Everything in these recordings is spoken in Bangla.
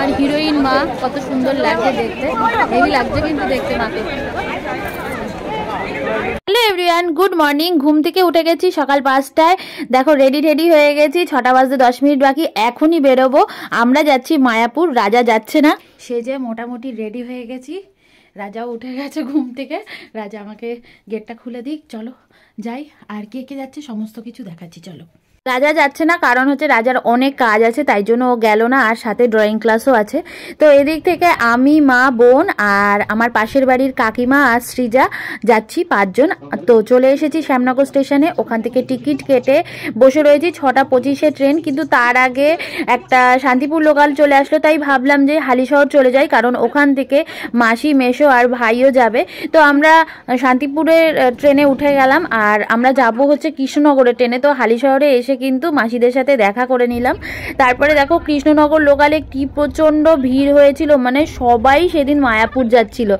আমার হিরোইন মা, কত সুন্দর লাগছে দেখতে, হেভি লাগছে কিন্তু দেখতে মাকে। Hello everyone, good morning. ঘুম থেকে উঠে গেছি সকাল 5টায়। দেখো রেডি হয়ে গেছি, 6টা বাজতে 10 মিনিট বাকি, এখনই বেরোবো। আমরা যাচ্ছি মায়াপুর, রাজা যাচ্ছে না। সেজে মোটামুটি রেডি হয়ে গেছি, রাজাও উঠে গেছে ঘুম থেকে। রাজা আমাকে গেটটা খুলে দিক, চলো যাই। আর কে কে যাচ্ছে সমস্ত কিছু দেখাচ্ছি, চলো। রাজা যাচ্ছে না, কারণ হচ্ছে রাজার অনেক কাজ আছে, তাই জন্য ও গেল না। আর সাথে ড্রয়িং ক্লাসও আছে। তো এদিক থেকে আমি, মা, বোন আর আমার পাশের বাড়ির কাকিমা আর সৃজা যাচ্ছি, 5 জন। তো চলে এসেছি শ্যামনগর স্টেশনে, ওখান থেকে টিকিট কেটে বসে রয়েছি। 6টা 25-এ ট্রেন, কিন্তু তার আগে একটা শান্তিপুর লোকাল চলে আসলো, তাই ভাবলাম যে হালিশহর চলে যাই, কারণ ওখান থেকে মাসি, মেসো আর ভাইও যাবে। তো আমরা শান্তিপুরের ট্রেনে উঠে গেলাম, আর আমরা যাব হচ্ছে কৃষ্ণনগরের ট্রেনে। তো হালিশহরে এসে কিন্তু মাসিদের সাথে দেখা করে নিলাম। তারপরে দেখো কৃষ্ণনগর লোকালে কি প্রচন্ড ভিড় হয়েছিল, মানে সবাই সেদিন মায়াপুর যাচ্ছিল।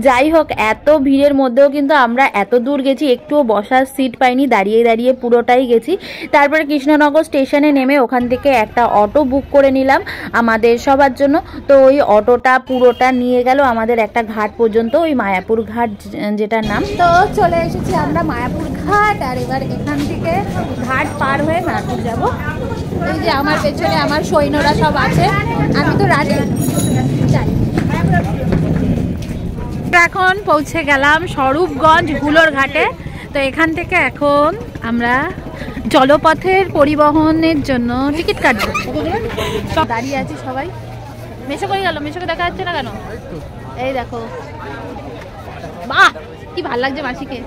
যাই হোক, এত ভিড়ের মধ্যেও কিন্তু আমরা এত দূর গেছি, একটুও বসার সিট পাইনি, দাঁড়িয়ে পুরোটাই গেছি। তারপরে কৃষ্ণনগর স্টেশনে নেমে ওখান থেকে একটা অটো বুক করে নিলাম আমাদের সবার জন্য। তো ওই অটোটা পুরোটা নিয়ে গেল আমাদের একটা ঘাট পর্যন্ত, ওই মায়াপুর ঘাট যেটার নাম। তো চলে এসেছি আমরা মায়াপুর ঘাট, আর এবার এখান থেকে ঘাট পার হয়ে মায়াপুর যাব। এই যে আমার পেছনে আমার সৈন্যরা সব আছে, আমি তো রাজি। এখন পৌঁছে গেলাম স্বরূপগঞ্জ হুলোর ঘাটে। তো এখান থেকে এখন আমরা জলপথের পরিবহনের জন্য টিকিট কাটবো। সব দাঁড়িয়ে আছি সবাই। মেশো করে গেল, মেশোকে দেখা যাচ্ছে না কেন? এই দেখো, বাহ কি ভাল লাগছে মাসিকে।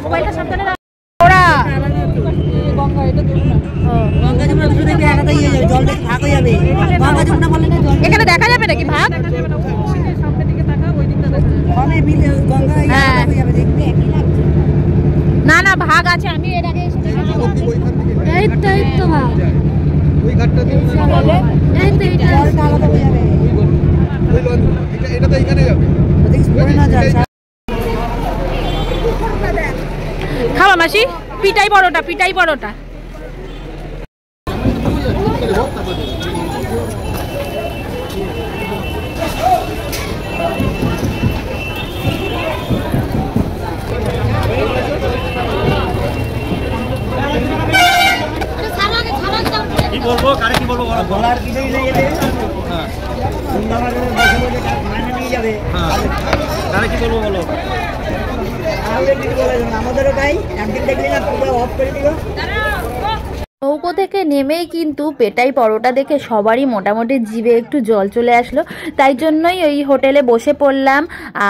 মোবাইলটা সাবধানে রাখ। ওরা গঙ্গা, এটা গঙ্গা যমুনা দুটো দেখবে একটাই যাবে, জল দেখে ভাগ হয়ে যাবে। গঙ্গা যমুনা বললে না, এখানে দেখা যাবে নাকি ভাগ? সামনে দিকে তাকা, ওই দিকটা দেখা যাবে। হবে মিলে গঙ্গা হয়ে যাবে, দেখতে একই লাগছে। না না, ভাগ আছে, আমি এর আগে এসে দেখেছি। এই তো ভাগ, ওই ঘাটটা দিয়ে এই তো এটা জলটা আলাদা হয়ে যাবে। ওই এটা তো এখানে যাবে, দেখিস পড়ে না যায়। খাওয়া মাসি, পিটাই পরোটা, পিটাই পরোটা। কি বলবো, কারে কি বলবো, বলার কিছুই নেই। হ্যাঁ, নিয়ে যাবে, কারে কি বলবো বলো। আমাদেরও তাই, একদিন দেখলি না অফ করে দিল। নৌকো থেকে নেমেই কিন্তু পেটাই পরোটা দেখে সবারই মোটামুটি জিভে একটু জল চলে আসলো, তাই জন্যই ওই হোটেলে বসে পড়লাম।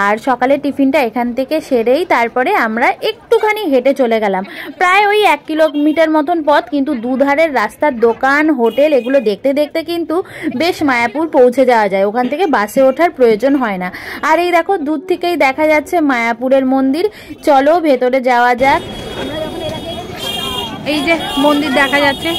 আর সকালে টিফিনটা এখান থেকে সেরেই তারপরে আমরা একটুখানি হেঁটে চলে গেলাম, প্রায় ওই 1 কিলোমিটার মতন পথ। কিন্তু দুধারের রাস্তার দোকান, হোটেল এগুলো দেখতে দেখতে কিন্তু বেশ মায়াপুর পৌঁছে যাওয়া যায়, ওখান থেকে বাসে ওঠার প্রয়োজন হয় না। আর এই দেখো দূর থেকেই দেখা যাচ্ছে মায়াপুরের মন্দির, চলো ভেতরে যাওয়া যাক। এই যে মন্দির দেখা যাচ্ছে।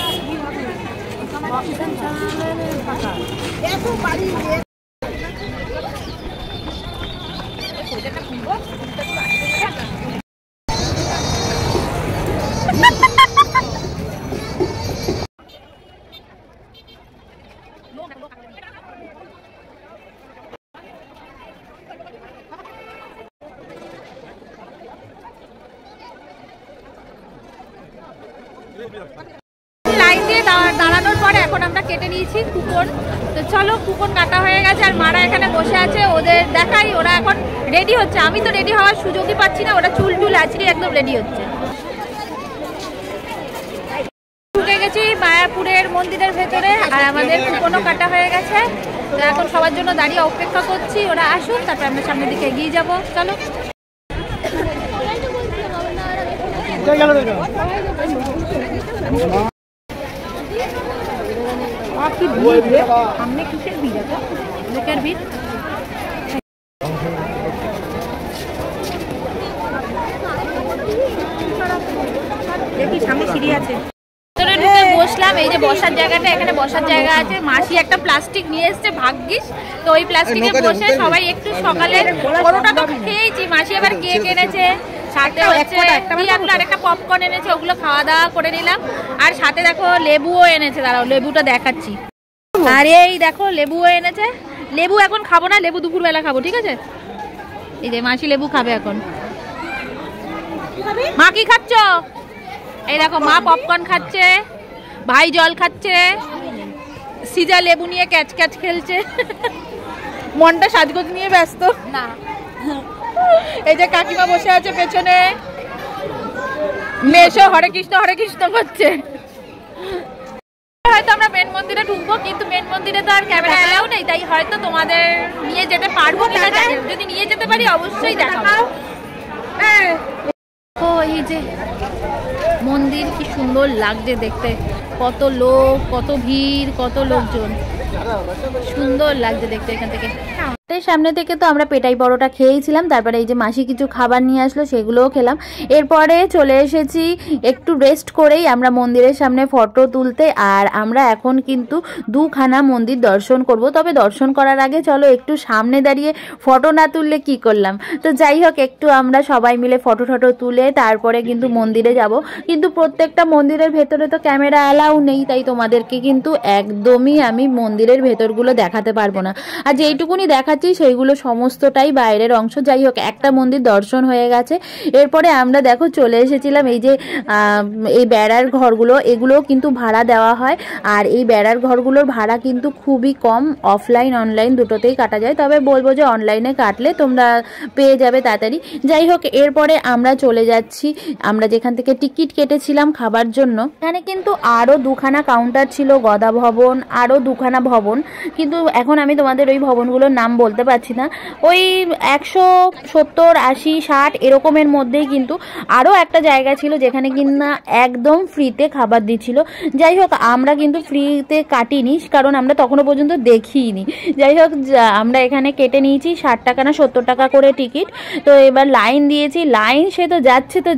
লাইন দিয়ে দাঁড়ানোর পরে এখন আমরা কেটে নিয়েছি কুপন। তো চলো, কুপন কাটা হয়ে গেছে, আর মারা এখানে বসে আছে, ওদের দেখাই। ওরা এখন রেডি হচ্ছে, আমি তো রেডি হওয়ার সুযোগই পাচ্ছি না, ওরা চুল টুল আছড়ি একদম রেডি হচ্ছে। ঢুকে গেছি মায়াপুরের মন্দিরের ভেতরে, আর আমাদের কুপনও কাটা হয়ে গেছে। তো এখন সবার জন্য দাঁড়িয়ে অপেক্ষা করছি, ওরা আসুন, তারপর আমরা সামনের দিকে এগিয়ে যাবো। চলো। সামনে কিসের ভিড়? লোকের ভিড়। দেখি সামনে সিঁড়ি আছে। আসলাম এই যে বসার জায়গাটা, এখানে বসার জায়গা আছে। মাসি একটা প্লাস্টিক নিয়ে এসছে ভাগ্যিস, তো ওই প্লাস্টিকে বসে সবাই একটু সকালে পরোটা তো খেয়েছি, মাসি আবার কেক এনেছে, সাথে হচ্ছে আর একটা পপকর্ন এনেছে, ওগুলো খাওয়া দাওয়া করে নিলাম। আর সাথে দেখো লেবুও এনেছে, দাঁড়াও লেবুটা দেখাচ্ছি। আর এই দেখো লেবুও এনেছে। লেবু এখন খাবো না, লেবু দুপুরবেলা খাবো, ঠিক আছে? এই যে মাসি লেবু খাবে এখন। মা কি খাচ্ছ? এই দেখো মা পপকর্ন খাচ্ছে, ভাই জল খাচ্ছে, সিজা লেবু নিয়ে ক্যাচ ক্যাচ খেলছে। মনটা সাজগোজ নিয়ে ব্যস্ত না। এই যে কাকিমা বসে আছে পেছনে, মেশো হরে কৃষ্ণ করছে। হয়তো আমরা মেন মন্দিরে ঢুকবো, কিন্তু মেন মন্দিরে তো আর ক্যামেরা এলাও নেই, তাই হয়তো তোমাদের নিয়ে যেতে পারবো কিনা জানি না। যদি নিয়ে যেতে পারি অবশ্যই দেখাবো। ও এই যে মন্দির কি সুন্দর লাগছে দেখতে, কত লোক, কত ভিড়, কত লোকজন, সুন্দর লাগছে দেখতে এখান থেকে। সামনে থেকে তো আমরা পেটাই পরোটা খেয়েছিলাম, তারপরে এই যে মাসি কিছু খাবার নিয়ে আসলো, সেগুলোও খেলাম। এরপরে চলে এসেছি একটু রেস্ট করেই আমরা মন্দিরের সামনে ফটো তুলতে। আর আমরা এখন কিন্তু দুখানা মন্দির দর্শন করব, তবে দর্শন করার আগে চলো একটু সামনে দাঁড়িয়ে ফটো না তুললে কি করলাম। তো যাই হোক, একটু আমরা সবাই মিলে ফটো তুলে তারপরে কিন্তু মন্দিরে যাব। কিন্তু প্রত্যেকটা মন্দিরের ভেতরে তো ক্যামেরা অ্যালাউ নেই, তাই তোমাদেরকে কিন্তু একদমই আমি মন্দিরের ভেতরগুলো দেখাতে পারবো না। আর যেইটুকুনি দেখাচ্ছি সেইগুলো সমস্তটাই বাইরের অংশ। যাই হোক, একটা মন্দির দর্শন হয়ে গেছে। এরপরে আমরা দেখো চলে এসেছিলাম এই যে এই বেড়ার ঘরগুলো, এগুলোও কিন্তু ভাড়া দেওয়া হয়। আর এই বেড়ার ঘরগুলোর ভাড়া কিন্তু খুবই কম, অফলাইন অনলাইন দুটোতেই কাটা যায়, তবে বলবো যে অনলাইনে কাটলে তোমরা পেয়ে যাবে তাড়াতাড়ি। যাই হোক, এরপরে আমরা চলে যাচ্ছি আমরা যেখান থেকে টিকিট কেটেছিলাম খাবার জন্য। এখানে কিন্তু আরও দুখানা কাউন্টার ছিল, গদা ভবন, আরও দুখানা ভবন, কিন্তু এখন আমি তোমাদের ওই ভবনগুলোর নাম বলতে পারছি না। ওই 170, 80, 60 এরকমের মধ্যেই কিন্তু আরও একটা জায়গা ছিল যেখানে কিনা একদম ফ্রিতে খাবার দিচ্ছিল। যাই হোক, আমরা কিন্তু ফ্রিতে কাটিনি, কারণ আমরা তখনও পর্যন্ত দেখিনি। যাই হোক, আমরা এখানে কেটে নিয়েছি 60 টাকা না 70 টাকা করে টিকিট। তো এবার লাইন দিয়েছি, লাইন সে তো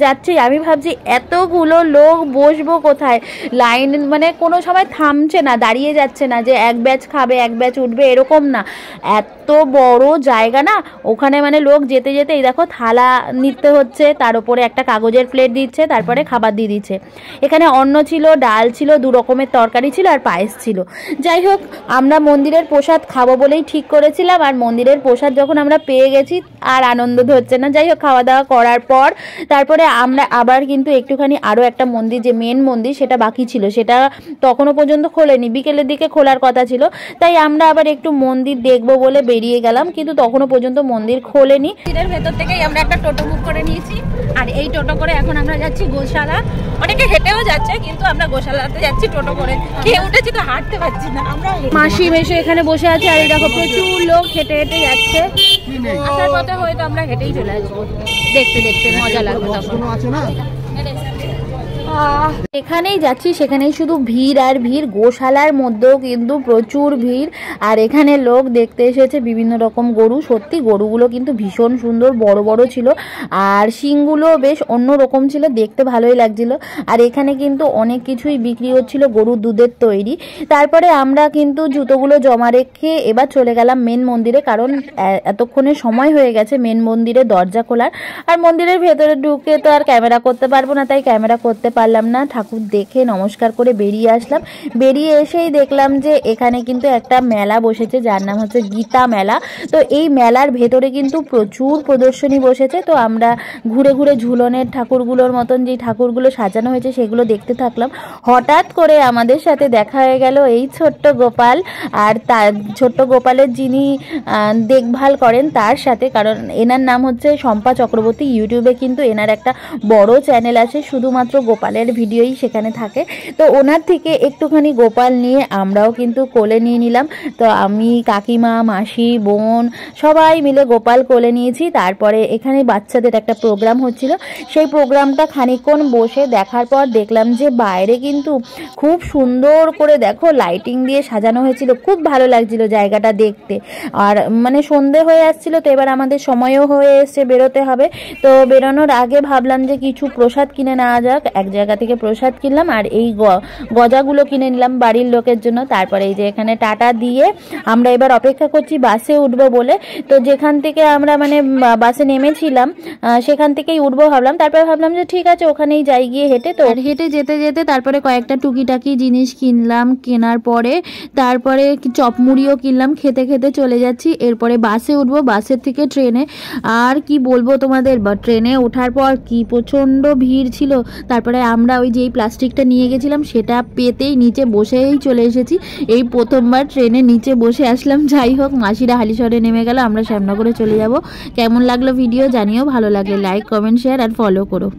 যাচ্ছে। আমি ভাবছি এতগুলো লোক বসবো কোথায়, লাইন মানে কোনো সময় থামছে না, দাঁড়িয়ে যাচ্ছে না যে এক ব্যাচ খাবে এক ব্যাচ উঠবে, এরকম না। এত বড় জায়গা না, ওখানে মানে লোক যেতে যেতে এই দেখো থালা নিতে হচ্ছে, তার উপরে একটা কাগজের প্লেট দিচ্ছে, তারপরে খাবার দিয়ে দিচ্ছে। এখানে অন্ন ছিল, ডাল ছিল, 2 রকমের তরকারি ছিল আর পায়েস ছিল। যাই হোক, আমরা মন্দিরের প্রসাদ খাবো বলেই ঠিক করেছিলাম, আর মন্দিরের প্রসাদ যখন আমরা পেয়ে গেছি আর আনন্দ হচ্ছে না। যাই হোক, খাওয়া দাওয়া করার পর তারপরে আমরা আবার কিন্তু একটুখানি আরও একটা মন্দির, যে মেন মন্দির সেটা বাকি ছিল, সেটা তখনও পর্যন্ত খোলেনি, বিকেলের দিকে খোলার কথা ছিল, তাই আমরা আবার একটু মন্দির দেখবো বলে বেরিয়ে গেলাম, কিন্তু তখনও পর্যন্ত মন্দির খোলেনি। মন্দিরের ভেতর থেকেই আমরা একটা টোটো বুক করে নিয়েছি, আর এই টোটো করে এখন আমরা যাচ্ছি গোশালা। অনেকে হেঁটেও যাচ্ছে, কিন্তু আমরা গোশালাতে যাচ্ছি টোটো করে। খেয়ে উঠেছি তো হাঁটতে পারছি না। আমরা মাসি মেশে এখানে বসে আছে, আর এই দেখো প্রচুর লোক হেঁটে যাচ্ছে। আসার পথে হয়তো আমরা হেঁটেই চলে আসবো, দেখতে মজা লাগবে তখন। এখানেই যাচ্ছি, সেখানেই শুধু ভিড় আর ভিড়। গোশালার মধ্যেও কিন্তু প্রচুর ভিড়, আর এখানে লোক দেখতে এসেছে বিভিন্ন রকম গরু। সত্যি গরুগুলো কিন্তু ভীষণ সুন্দর, বড় বড় ছিল, আর শিংগুলো বেশ অন্য রকম ছিল, দেখতে ভালোই লাগছিল। আর এখানে কিন্তু অনেক কিছুই বিক্রি হচ্ছিল, গরুর দুধের তৈরি। তারপরে আমরা কিন্তু জুতোগুলো জমা রেখে এবার চলে গেলাম মেন মন্দিরে, কারণ এতক্ষণে সময় হয়ে গেছে মেন মন্দিরে দরজা খোলার। আর মন্দিরের ভেতরে ঢুকে তো আর ক্যামেরা করতে পারবো না, তাই ক্যামেরা করতে পারলাম না। ঠাকুর দেখে নমস্কার করে বেরিয়ে আসলাম। বেরিয়ে এসেই দেখলাম যে এখানে কিন্তু একটা মেলা বসেছে, যার নাম হচ্ছে গীতা মেলা। তো এই মেলার ভেতরে কিন্তু প্রচুর প্রদর্শনী বসেছে। তো আমরা ঘুরে ঘুরে ঝুলনের ঠাকুরগুলোর মতন যে ঠাকুরগুলো সাজানো হয়েছে সেগুলো দেখতে থাকলাম। হঠাৎ করে আমাদের সাথে দেখা হয়ে গেল এই ছোট্ট গোপাল, আর তার ছোট্ট গোপালের যিনি দেখভাল করেন তার সাথে, কারণ এনার নাম হচ্ছে শম্পা চক্রবর্তী। ইউটিউবে কিন্তু এনার একটা বড় চ্যানেল আছে, শুধুমাত্র গোপালের ভিডিওই সেখানে থাকে। তো ওনার থেকে একটুখানি গোপাল নিয়ে আমরাও কিন্তু কোলে নিয়ে নিলাম। তো আমি, কাকিমা, মাসি, বোন সবাই মিলে গোপাল কোলে নিয়েছি। তারপরে এখানে বাচ্চাদের একটা প্রোগ্রাম হচ্ছিল, সেই প্রোগ্রামটা খানিকক্ষণ বসে দেখার পর দেখলাম যে বাইরে কিন্তু খুব সুন্দর করে দেখো লাইটিং দিয়ে সাজানো হয়েছিল, খুব ভালো লাগছিল জায়গাটা দেখতে। আর মানে সন্ধে হয়ে আসছিল, তো এবার আমাদের সময়ও হয়ে এসছে, বেরোতে হবে। তো বেরোনোর আগে ভাবলাম যে কিছু প্রসাদ কিনে নেওয়া যাক। এক জায়গা থেকে প্রসাদ কিনলাম আর এই গজাগুলো কিনে নিলাম বাড়ির লোকের জন্য। তারপরে এই যে এখানে টাটা দিয়ে আমরা এবার অপেক্ষা করছি বাসে উঠবো বলে। তো যেখান থেকে আমরা মানে বাসে নেমেছিলাম সেখান থেকেই উঠবো ভাবলাম, তারপরে ভাবলাম যে ঠিক আছে ওখানেই যাই গিয়ে হেঁটে। তো হেঁটে যেতে যেতে তারপরে কয়েকটা টুকিটাকি জিনিস কিনলাম, কেনার পরে তারপরে চপমুড়িও কিনলাম, খেতে খেতে চলে যাচ্ছি। এরপরে বাসে উঠবো, বাসের থেকে ট্রেনে। আর কি বলবো তোমাদের, ট্রেনে ওঠার পর কি প্রচণ্ড ভিড় ছিল। তারপরে আমরা ওই যেই প্লাস্টিকটা নিয়ে গেছিলাম সেটা পেতেই নিচে বসেই চলে এসেছি। এই প্রথমবার ট্রেনে নিচে বসে আসলাম। যাই হোক, মাসিরা হালিশহরে নেমে গেল, আমরা শ্যামনগরে চলে যাব। কেমন লাগলো ভিডিও জানিও, ভালো লাগলে লাইক কমেন্ট শেয়ার আর ফলো করো।